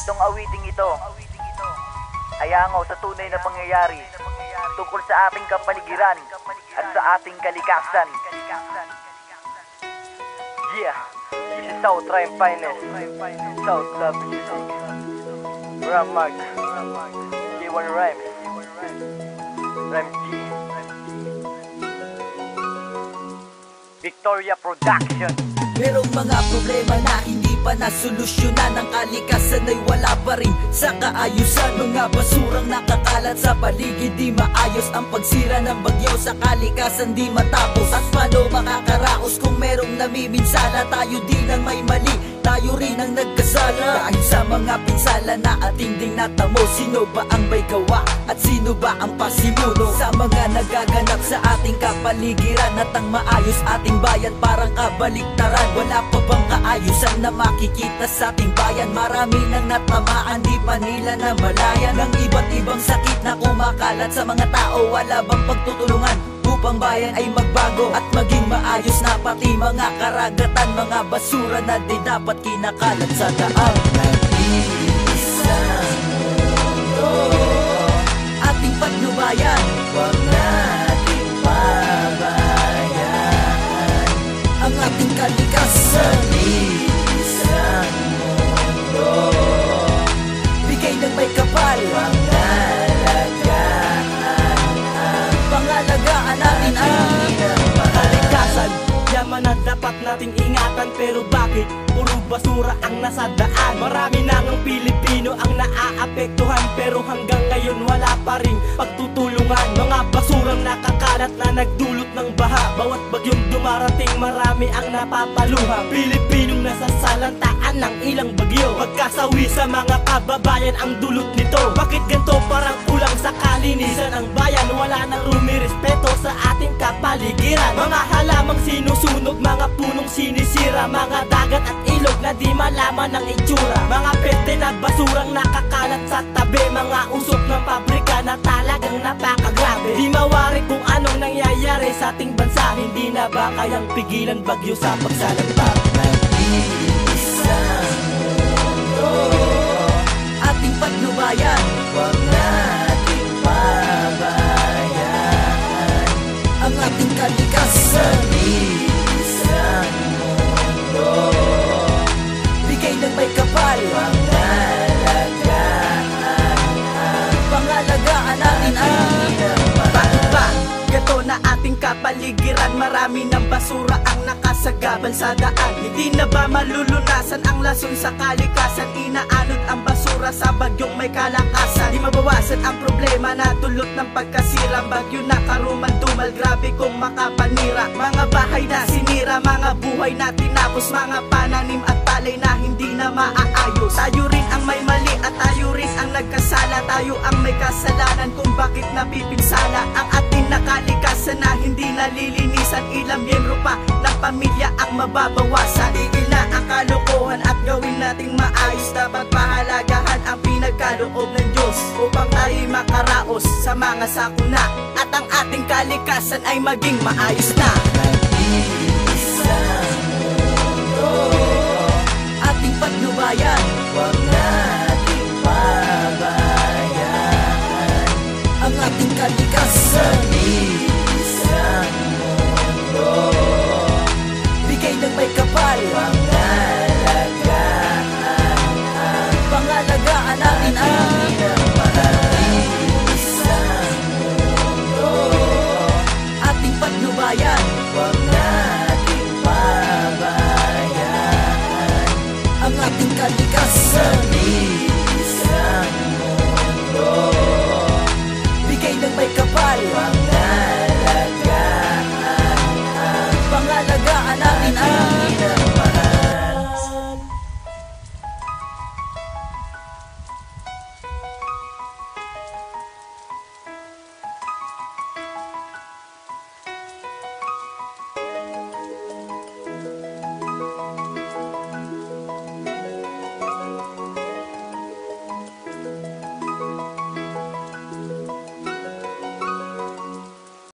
Itong awiting ito ay hangaw sa tunay na pangyayari tungkol sa ating kapaligiran at sa ating kalikasan. Yeah, this is South Rhyme Finest, South Love, Ram Mark, J1 Rhymes, Rhymes G, Victoria Production. Merong mga problema na hindi pa nasolusyonan. Ang kalikasan ay wala pa rin sa kaayusan. Mga basurang nakakalat sa paligid, di maayos. Ang pagsira ng bagyo sa kalikasan di matapos. At paano makakaraos kung merong namiminsala? Tayo din ang may mali, tayo rin ang nagkasala. Dahil sa mga pinsala na ating ding natamo, sino ba ang may gawa at sino ba ang pasimuno sa mga nagaganap sa ating kapaligiran? At ang maayos ating bayan parang kabaliktaran. Wala pa bang kaayusan na makikita sa ating bayan? Marami nang natamaan, di pa nila namalayan ng iba't ibang sakit na kumakalat sa mga tao. Wala bang pagtutulungan upang bayan ay magbago at maging maayos na pati mga karagatan? Mga basura na di dapat kinakalat sa daan. Nag-iisang mundo ating patnubayan, huwag nating pabayaan ang ating kalikasan. Nag-iisang mundo, bigay ng may kapal, pangalagaan natin ang kalikasan. Yaman na dapat nating ingatan, pero bakit puro basura ang nasa daan? Marami na ng Pilipino ang naaapektuhan, pero hanggang ngayon wala pa ring pagtutulungan. Mga basurang nakakalat na nagdulot ng baha. Bawat bagyong dumarating marami ang napapaluha. Pilipinong nasasalantaan ng ilang bagyo, pagkasawi sa mga kababayan ang dulot nito. Bakit ganito? Parang kulang sa kalinisan ang bayan. Wala nang rumirespeto sa ating kapaligiran. Mga halamang sinusunog, mga punong sinisira, mga dagat at ilog na di malaman ang itsura. Mga pete na basurang nakakalat sa tabi, mga usok ng pabrika na talagang napakagrabe. Di mawari kung anong nangyayari sa ating bansa. Hindi na ba kayang pigilan bagyo sa pagsalampak? Nag-iisang mundo ating patnubayan, huwag nating pabayaan ang ating kalikasan. Nag-iisang mundo, bigay ng may kapal, pangalagaan natin ang bakit ba? Gato na ating kapaligiran, marami ng basura ang nakasagabal sa daan. Hindi na ba malulunasan ang lason sa kalikasan? Inaanod ang basura sa bagyong may kalakasan. Di mabawasan ang problema na dulot ng pagkasira. Bagyo na karumal-dumal, grabe kung makapanira. Mga bahay na sinira, mga buhay na tinapos, mga pananim at palay na hindi na maaayos. Tayo rin ang may mali at tayo rin ang nagkasala. Tayo ang may kasalanan kung bakit napipinsala ang ating nakalikasan na hindi nalilinisan. Ilang miyembro pa ng pamilya ang mababawasan. Tigil na ang kalokohan at gawin nating maayos. Dapat pahalagahan ang pinagkaloob ng Diyos upang tayo makaraos sa mga sakuna at ang ating kalikasan ay maging maayos na. Nag-iisang mundo ating patnubayan, huwag nating pabayaan ang ating kalikasan. Nag-iisang mundo, bigay ng may kapal, pangalagaan natin ang nag-iisang mundo ating patnubayan, huwag nating pabayaan ang ating kalikasan. Nag-iisang mundo, bigay ng may kapal,